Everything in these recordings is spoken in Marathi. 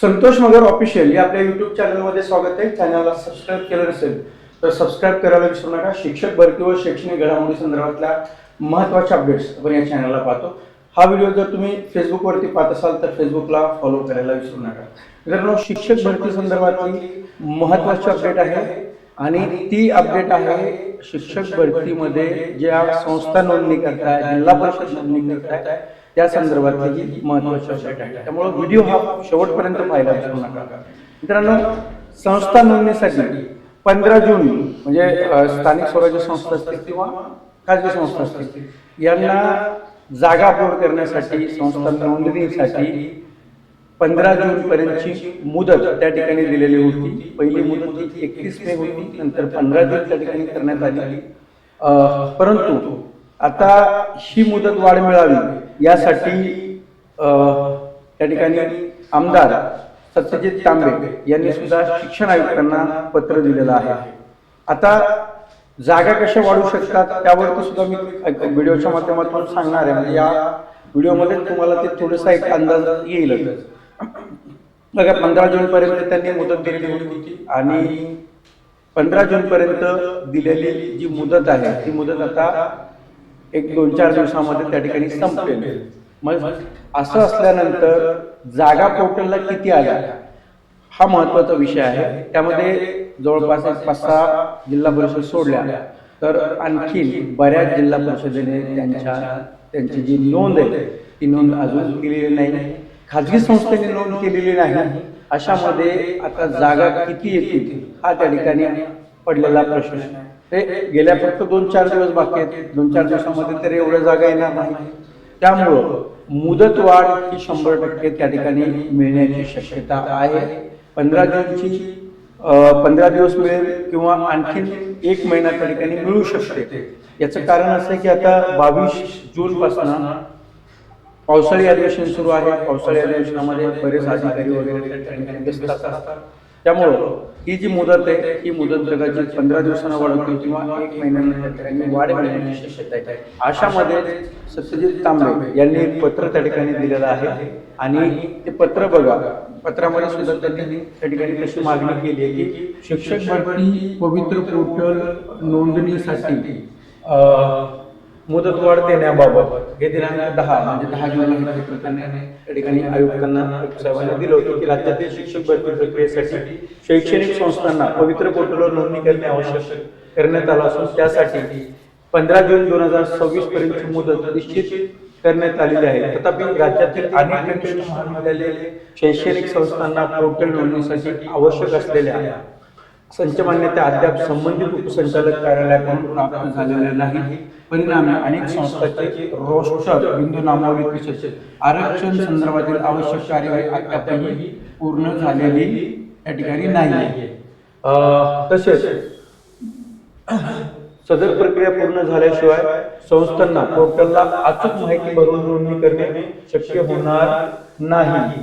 संतोष मगर ऑफिशियल या आपल्या युट्यूब चॅनलमध्ये स्वागत आहे. चॅनलला सबस्क्राईब केलं नसेल तर सबस्क्राईब करायला विसरू नका. शिक्षक भरती व शैक्षणिक घडामोडी संदर्भातल्या महत्त्वाच्या अपडेट्स आपण या चॅनलला पाहतो. हा व्हिडिओ जर तुम्ही फेसबुकवरती पाहत असाल तर फेसबुकला फॉलो करायला विसरू नका. मित्रांनो, शिक्षक भरती संदर्भातली महत्त्वाची अपडेट आहे आणि ती अपडेट आहे शिक्षक भरतीमध्ये ज्या संस्था नोंदणी करताय, जिल्हा परिषद नोंदणी करताय त्या संदर्भातली ही महत्त्वाची अपडेट आहे. त्यामुळे व्हिडिओ हा शेवटपर्यंत पाहायला विसरू नका. मित्रांनो, संस्था नोंदणीसाठी 15 जून म्हणजे स्थानिक स्वराज्य संस्था असतील किंवा खाजगी संस्था असतील यांना जागा अपलोड करण्यासाठी संस्था नोंदणीसाठी 15 जून पर्यंतची मुदत त्या ठिकाणी दिलेली होती. पहिली मुदत ही 31 मे होती, नंतर 15 जून त्या ठिकाणी करण्यात आली. परंतु आता ही मुदत वाढ मिळावी यासाठी त्या ठिकाणी आमदार सत्यजित तांबे यांनी सुद्धा शिक्षण आयुक्तांना पत्र दिलेलं आहे. आता जागा कशा वाढू शकतात त्यावरती सुद्धा मी व्हिडिओच्या माध्यमातून सांगणार आहे. म्हणजे या व्हिडिओमध्ये तुम्हाला ते थोडासा एक अंदाज येईल. बघा, 15 जून पर्यंत त्यांनी मुदत दिलेली होती आणि 15 जून पर्यंत दिलेली जी मुदत आहे ती मुदत आता 1-2-4 दिवसामध्ये त्या ठिकाणी संपेल. मग असं असल्यानंतर जागा पोर्टलला किती आल्या हा महत्वाचा विषय आहे. त्यामध्ये जवळपास 5-6 जिल्हा परिषद सोडल्या तर आणखी बऱ्याच जिल्हा परिषदेने त्यांची जी नोंद आहे ती नोंद अजून केलेली नाही. खाजगी संस्थेने नोंद केलेली नाही. अशामध्ये आता जागा किती येतील हा त्या ठिकाणी पडलेला प्रश्न आहे. ते गेल्या फक्त 2-4 दिवस बाकी आहेत. 2-4 दिवसामध्ये तर एवढ्या जागा येणार नाही. त्यामुळं मुदत वाढ ही 100% त्या ठिकाणी मिळण्याची शक्यता आहे. 15 जूनची 15 दिवस मिळेल किंवा आणखीन 1 महिना त्या ठिकाणी मिळू शकते. याचं कारण असं आहे की आता 22 जून पासून पावसाळी अधिवेशन सुरू आहे. पावसाळी अधिवेशनामध्ये बरेच अधिकारी वगैरे त्या ठिकाणी व्यस्त असतात. त्यामुळं ही जी मुदत आहे ही मुदत कदाचित 15 दिवसांना वाढवतील किंवा 1 महिन्यानं त्या ठिकाणी वाढ मिळण्याची शक्यता आहे. अशामध्ये सत्यजित तांबे यांनी एक पत्र त्या ठिकाणी दिलेलं आहे आणि ते पत्र बघा. पत्रामध्ये सुद्धा त्यांनी त्या ठिकाणी कशी मागणी केली आहे की शिक्षक भरती पवित्र पोर्टल नोंदणीसाठी मुदतवाढ देण्याबाबत हे दिनांक 10 म्हणजे 10 जूनला त्या ठिकाणी आयुक्तांना साहेबांना दिलं होतं की राज्यातील शिक्षक भरती प्रक्रियेसाठी शैक्षणिक संस्थांना पवित्र पोर्टलवर नोंदणी करणे आवश्यक करण्यात आलं असून त्यासाठी 15 जून 2026 पर्यंतची मुदत निश्चित करण्यात आलेली आहे. तथापि राज्यातील अनेक कनिष्ठ महाविद्यालये शैक्षणिक संस्थांना पोर्टल नोंदणीसाठी आवश्यक असलेल्या संच मान्यता अद्याप संबंधित उपसंचालक कार्यालयाकडून प्राप्त झालेल्या नाही. परिणामी अनेक संस्थांचे रोस्टर बिंदू नामावली तसेच आरक्षण संदर्भातील आवश्यक कार्यवाही अद्यापही पूर्ण झालेली त्या ठिकाणी नाही. तसेच सदर प्रक्रिया पूर्ण झाल्याशिवाय संस्थांना पोर्टलला अचूक माहिती भरून नोंदणी करणे शक्य होणार नाही.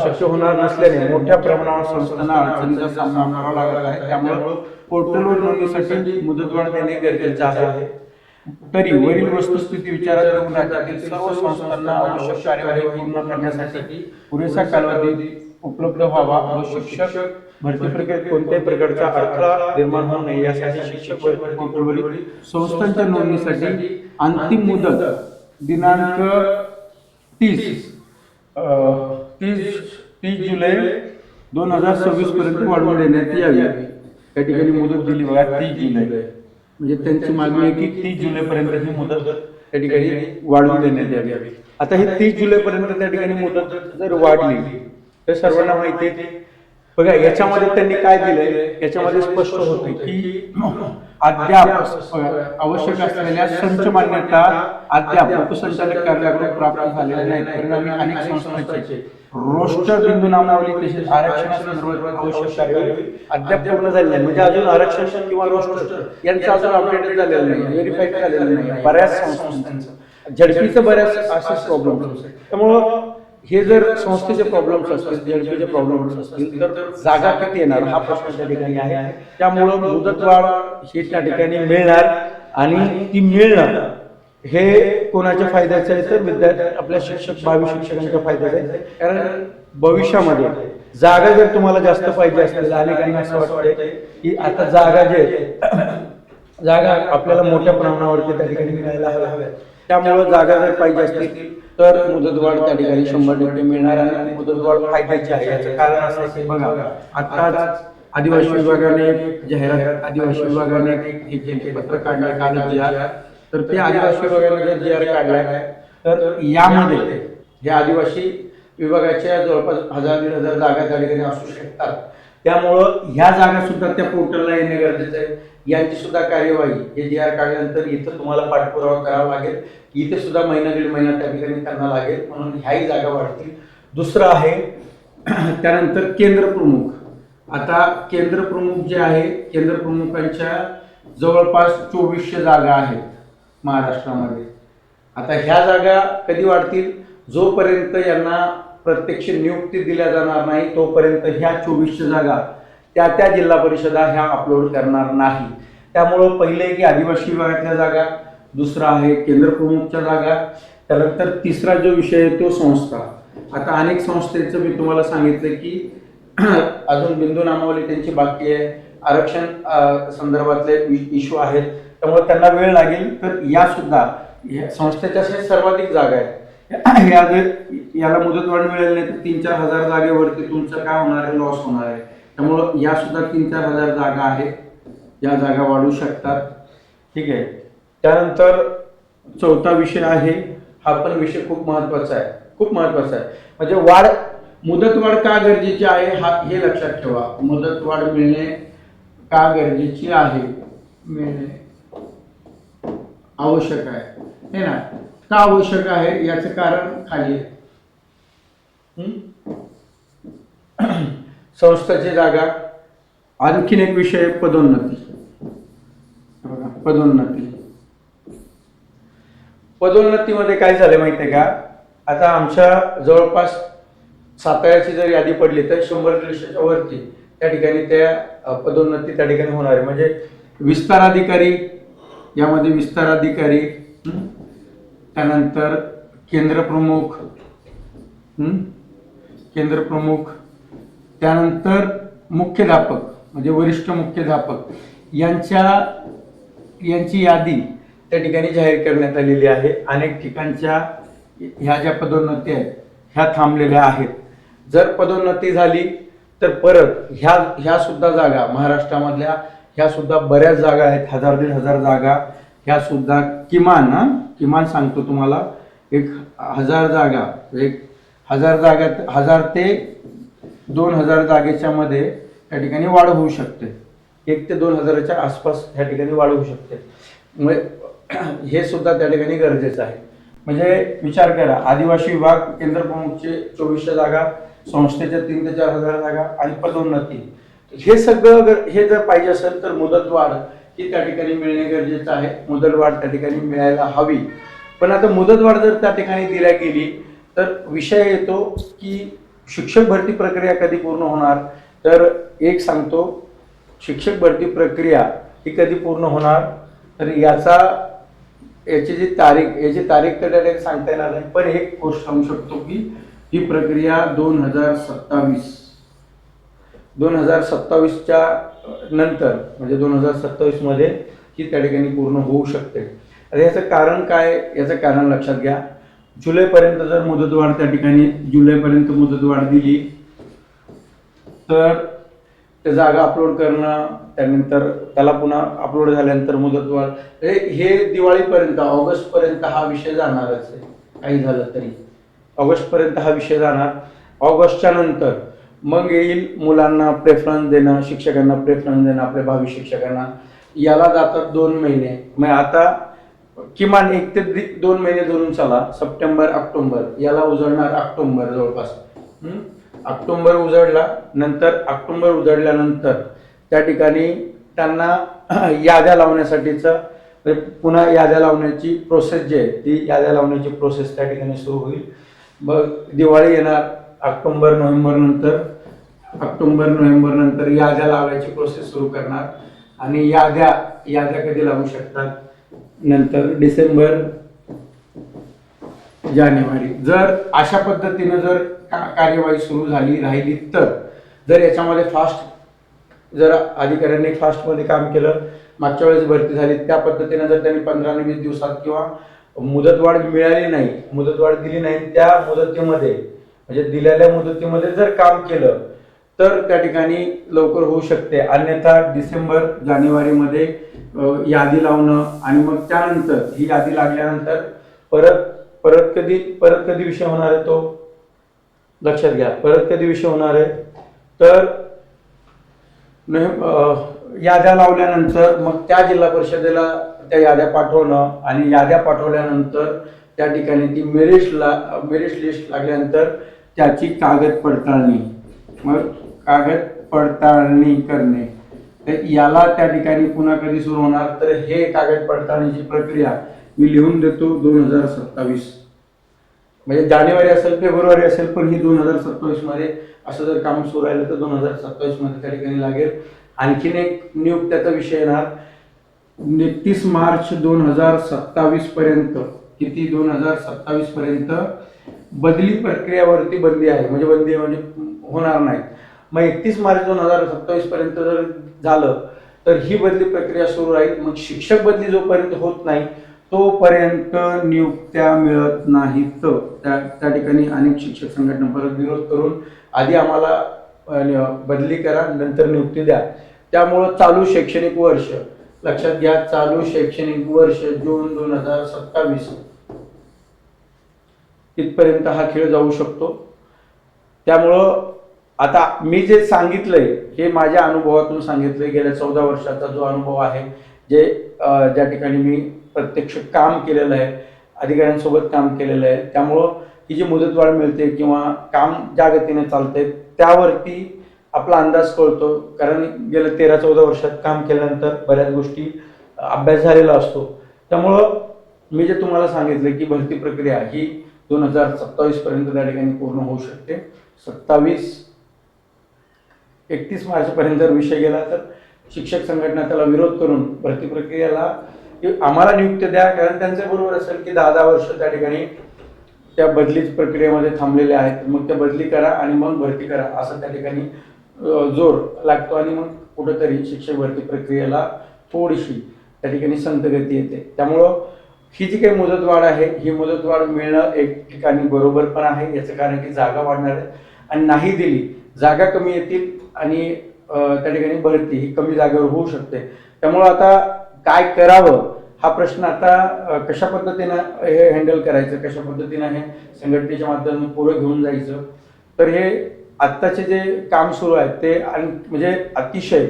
शक्य होणार नसल्याने मोठ्या प्रमाणावर संस्थांना अडचणीचा सामना करावा लागत आहे. त्यामुळे पोर्टलवर नोंदणीसाठी मुदतवाढ देणे गरजेचे आहे. तरी वरील वस्तुस्थिती विचारात घेऊन राज्यातील सर्व संस्थांना आवश्यक कार्यवाही पूर्ण करण्यासाठी पुरेसा कालावधी उपलब्ध व्हावा व शिक्षक भरती प्रक्रियेत कोणत्याही प्रकारचा अडथळा निर्माण होऊ नये यासाठी शिक्षक भरती पोर्टलवरील संस्थांच्या नोंदणीसाठी अंतिम मुदत दिनांक 30 जुलै 2026 पर्यंत वाढवून देण्यात यावी. त्या ठिकाणी मुदत दिली बघा 30 जुलै. म्हणजे त्यांची मागणी आहे की 30 जुलै पर्यंत ही मुदत त्या ठिकाणी वाढवून देण्यात यावी. आता ही 30 जुलै पर्यंत त्या ठिकाणी मुदत जर वाढली तर सर्वांना माहिती आहे बघा याच्यामध्ये त्यांनी काय दिलंय याच्यामध्ये स्पष्ट होते की अद्याप आवश्यक असलेल्या संच मान्यता अद्याप उपसंचालक कार्यालयाकडून प्राप्त झालेल्या नाहीत. परिणामी अनेक संस्थांचे रोस्टर बिंदू नामावली तसेच आरक्षणासंदर्भात आवश्यक कार्यवाही अद्याप पूर्ण झाली नाही. म्हणजे अजून आरक्षण किंवा रोस्टर यांचं अजून अपडेट झालेलं नाही, व्हेरीफाईड झालेलं नाही. बऱ्याच संस्थांचं झडपीचं बऱ्याच असेच प्रॉब्लेम. त्यामुळं हे जर संस्थेचे प्रॉब्लेम्स असतील, झडपीचे प्रॉब्लेम्स असतील तर जागा किती येणार हा प्रश्न त्या ठिकाणी आहे. त्यामुळं मुदतवाढ ही त्या ठिकाणी मिळणार आणि ती मिळणार हे कोणाच्या फायद्याचं आहे तर विद्यार्थी आपल्या शिक्षक भावी शिक्षकांच्या फायद्याचं आहे. कारण भविष्यामध्ये जागा जर तुम्हाला जास्त पाहिजे असतील, अनेकांना असं वाटतंय की आता जागा जे आहेत, जागा आपल्याला मोठ्या प्रमाणावरती त्या ठिकाणी मिळायला हव्या, त्यामुळे जागा जर पाहिजे असतील तर मुदतवाढ त्या ठिकाणी 100% मिळणार आणि मुदतवाढ फायद्याची आहे. याचं कारण असं आहे की बघा, आताच आदिवासी विभागाने जाहिरात, आदिवासी विभागाने हे केले, पत्र काढलं कालच GR, तर ते आदिवासी विभागाने जर GR काढलाय तर यामध्ये या आदिवासी विभागाच्या जवळपास 1000-1500 जागा त्या ठिकाणी असू शकतात. त्यामुळं ह्या जागा सुद्धा त्या पोर्टलला येणे गरजेचं आहे. यांची सुद्धा कार्यवाही हे GR काढल्यानंतर इथं तुम्हाला पाठपुरावा करावा लागेल. इथे सुद्धा महिना दीड महिना त्या ठिकाणी त्यांना लागेल, म्हणून ह्याही जागा वाढतील. दुसरं आहे त्यानंतर केंद्र प्रमुख. आता केंद्र प्रमुख जे आहे, केंद्र प्रमुखांच्या जवळपास 2400 जागा आहेत महाराष्ट्रामध्ये. आता ह्या जागा कधी वाढतील? जोपर्यंत यांना प्रत्यक्ष नियुक्ती दिल्या जाणार नाही तोपर्यंत ह्या 2400 जागा त्या जिल्हा परिषदा ह्या अपलोड करणार नाही. त्यामुळं पहिले की आदिवासी विभागातल्या जागा, दुसरा आहे केंद्र प्रमुखच्या जागा, त्यानंतर तिसरा जो विषय आहे तो संस्था. आता अनेक संस्थेचं मी तुम्हाला सांगितलं की अजून बिंदू नामावली त्यांची बाकी आहे, आरक्षण संदर्भातले इश्यू आहेत, त्यामुळे त्यांना वेळ लागेल. तर या सुद्धा संस्थेच्या सर्वाधिक जागा आहेत. याला मुदतवाढ मिळेल नाही तर 3-4 हजार जागेवरती तुमचं काय होणार आहे, लॉस होणार आहे. त्यामुळं या सुद्धा 3-4 हजार जागा आहेत, या जागा वाढू शकतात. ठीक आहे. त्यानंतर चौथा विषय आहे, हा पण विषय खूप महत्वाचा आहे, खूप महत्वाचा आहे. म्हणजे मुदतवाढ का गरजेची आहे हे लक्षात ठेवा. मुदतवाढ मिळणे का गरजेची आहे, मिळणे आवश्यक आहे, हे ना. का आवश्यक आहे याचं कारण खाली आहे. संस्थेची जागा. आणखीन एक विषय पदोन्नती. पदोन्नतीमध्ये काय झालं माहिती आहे का? आता आमच्या जवळपास साताऱ्याची जर यादी पडली तर 100-150च्या वरती त्या ठिकाणी त्या पदोन्नती त्या ठिकाणी होणार आहे. म्हणजे विस्तार अधिकारी, यामध्ये विस्तार अधिकारी, त्यानंतर केंद्र प्रमुख, त्यानंतर मुख्याध्यापक म्हणजे वरिष्ठ मुख्याध्यापक यांची यादी त्या ठिकाणी जाहीर करण्यात आलेली आहे. अनेक ठिकाणच्या ह्या ज्या पदोन्नती आहेत ह्या थांबलेल्या आहेत. जर पदोन्नती झाली तर परत ह्या सुद्धा जागा महाराष्ट्रामधल्या, ह्या सुद्धा बऱ्याच जागा आहेत, 1000-1500 जागा, ह्या सुद्धा किमान सांगतो तुम्हाला, 1000 जागा, 1000 ते 2000 जागेच्या मध्ये त्या ठिकाणी वाढ होऊ शकते. 1 ते 2000च्या आसपास त्या ठिकाणी वाढ होऊ शकते. म्हणजे हे सुद्धा त्या ठिकाणी गरजेचं आहे. म्हणजे विचार करा, आदिवासी विभाग, केंद्र प्रमुखचे 2400 जागा, संस्थेच्या 3 ते 4000 जागा आणि पदोन्नती, हे सगळं हे जर पाहिजे असेल तर मुदतवाढ ही त्या ठिकाणी मिळणे गरजेचं आहे. मुदतवाढ त्या ठिकाणी मिळायला हवी. पण आता मुदतवाढ जर त्या ठिकाणी दिल्या गेली तर विषय येतो की शिक्षक भरती प्रक्रिया कधी पूर्ण होणार. तर एक सांगतो, शिक्षक भरती प्रक्रिया ही कधी पूर्ण होणार तर याची तारीख तर सांगता येणार नाही. पण एक गोष्ट सांगू शकतो की ही प्रक्रिया 2027च्या नंतर म्हणजे 2027 मध्ये ही त्या ठिकाणी पूर्ण होऊ शकते. आता याचं कारण काय? याचं कारण लक्षात घ्या. जुलैपर्यंत जर मुदतवाढ त्या ठिकाणी जुलैपर्यंत मुदतवाढ दिली तर ते जागा अपलोड करणं, त्यानंतर त्याला पुन्हा अपलोड झाल्यानंतर मुदतवाढ, हे दिवाळीपर्यंत, ऑगस्टपर्यंत हा विषय जाणारच आहे. काही झालं तरी ऑगस्टपर्यंत हा विषय जाणार. ऑगस्टच्या नंतर मग येईल मुलांना प्रेफरन्स देणं, शिक्षकांना प्रेफरन्स देणं, आपल्या भावी शिक्षकांना. याला जातात 2 महिने. मग आता किमान 1 ते 2 महिने धरून चला. सप्टेंबर, ऑक्टोबर, याला उजळणार ऑक्टोबर जवळपास. ऑक्टोबर उजळल्यानंतर त्या ठिकाणी त्यांना याद्या लावण्यासाठीचं पुन्हा याद्या लावण्याची प्रोसेस जी आहे ती याद्या लावण्याची प्रोसेस त्या ठिकाणी सुरू होईल. मग दिवाळी येणार. ऑक्टोबर नोव्हेंबर नंतर याद्या लावायची प्रोसेस सुरू करणार. आणि याद्या कधी लावू शकतात? नंतर डिसेंबर जानेवारी जर अशा पद्धतीनं जर कार्यवाही सुरू झाली राहिली तर जर याच्यामध्ये फास्ट जर अधिकाऱ्यांनी फास्टमध्ये काम केलं, मागच्या वेळेस भरती झाली त्या पद्धतीनं जर त्यांनी 15 ते 20 दिवसात किंवा मुदतवाढ मिळाली नाही, मुदतवाढ दिली नाही, त्या मुदतीमध्ये म्हणजे दिलेल्या मुदतीमध्ये जर काम केलं तर त्या ठिकाणी लवकर होऊ शकते. अन्यथा डिसेंबर जानेवारीमध्ये यादी लावणं आणि मग त्यानंतर ही यादी लागल्यानंतर परत कधी विषय होणार आहे तो लक्षात घ्या. परत कधी विषय होणार आहे तर याद्या लावल्यानंतर मग त्या जिल्हा परिषदेला त्या याद्या पाठवणं आणि याद्या पाठवल्यानंतर त्या ठिकाणी ती मेरिट लिस्ट लागल्यानंतर त्याची कागद पडताळणी, मग कागद पडताळणी करणे, तर याला त्या ठिकाणी पुन्हा कधी सुरू होणार तर हे कागद पडताळणीची प्रक्रिया मी लिहून देतो 2027. म्हणजे जानेवारी असेल फेब्रुवारी असेल पण ही 2027 मध्ये असं जर काम सुरू राहिलं तर 2027 मध्ये त्या ठिकाणी लागेल. आणखीन एक नियुक्त्याचा विषय येणार 29 मार्च 2027 पर्यंत. किती 2027 पर्यंत बदली प्रक्रियावरती बंदी आहे, म्हणजे होणार नाही. मग 31 मार्च 2027 पर्यंत जर झालं तर ही बदली प्रक्रिया सुरू राहील. मग शिक्षक बदली जोपर्यंत होत नाही तोपर्यंत नियुक्त्या मिळत नाहीत. त्या ठिकाणी अनेक शिक्षक संघटना परत विरोध करून आधी आम्हाला बदली करा नंतर नियुक्ती द्या. त्यामुळं चालू शैक्षणिक वर्ष लक्षात घ्या, चालू शैक्षणिक वर्ष जून 2027 इथपर्यंत हा खेळ जाऊ शकतो. त्यामुळं आता मी जे सांगितलंय हे माझ्या अनुभवातून सांगितलंय, गेल्या 14 वर्षाचा जो अनुभव आहे, ज्या ठिकाणी मी प्रत्यक्ष काम केलेलं आहे, अधिकाऱ्यांसोबत काम केलेलं आहे. त्यामुळं ही जी मुदतवाढ मिळते किंवा काम ज्या गतीने चालते त्यावरती आपला अंदाज कळतो. कारण गेल्या 13-14 वर्षात काम केल्यानंतर बऱ्याच गोष्टी अभ्यास झालेला असतो. त्यामुळं मी जे तुम्हाला सांगितलं की भरती प्रक्रिया ही 2027 पर्यंत त्या ठिकाणी पूर्ण होऊ शकते. 31 मार्च पर्यंत जर विषय गेला तर शिक्षक संघटना त्याला विरोध करून भरती प्रक्रियेला आम्हाला नियुक्ती द्या, कारण त्यांचं बरोबर असेल की 10 वर्ष त्या ठिकाणी त्या बदली प्रक्रियेमध्ये थांबलेले आहेत, मग त्या बदली करा आणि मग भरती करा असं त्या ठिकाणी जोर लागतो आणि मग कुठेतरी शिक्षक भरती प्रक्रियेला थोडीशी त्या ठिकाणी संथ गती येते. त्यामुळं ही जी काही मुदतवाढ आहे ही मुदतवाढ मिळणं एक ठिकाणी बरोबर पण आहे. याचं कारण की जागा वाढणार आहे आणि नाही दिली जागा कमी येतील आणि त्या ठिकाणी भरती ही कमी जागेवर होऊ शकते. त्यामुळं आता काय करावं हा प्रश्न आता कशा पद्धतीनं हे हँडल करायचं, कशा पद्धतीनं हे संघटनेच्या माध्यमातून पुढे घेऊन जायचं, तर हे आत्ताचे जे काम सुरू आहे ते म्हणजे अतिशय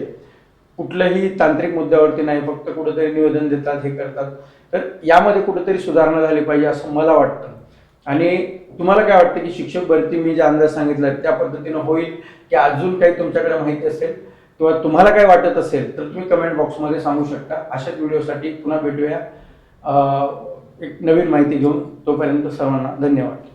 कुठल्याही तांत्रिक मुद्द्यावरती नाही, फक्त कुठेतरी निवेदन देतात, हे करतात. तर यामध्ये कुठेतरी सुधारणा झाली पाहिजे असं मला वाटतं. आणि तुम्हाला काय वाटतं की शिक्षक भरती मी जे अंदाज सांगितला त्या पद्धतीनं होईल की अजून काही तुमच्याकडे माहिती असेल किंवा तुम्हाला काय वाटत असेल तर तुम्ही कमेंट बॉक्समध्ये सांगू शकता. अशाच व्हिडिओसाठी पुन्हा भेटूया एक नवीन माहिती घेऊन. तोपर्यंत सर्वांना धन्यवाद.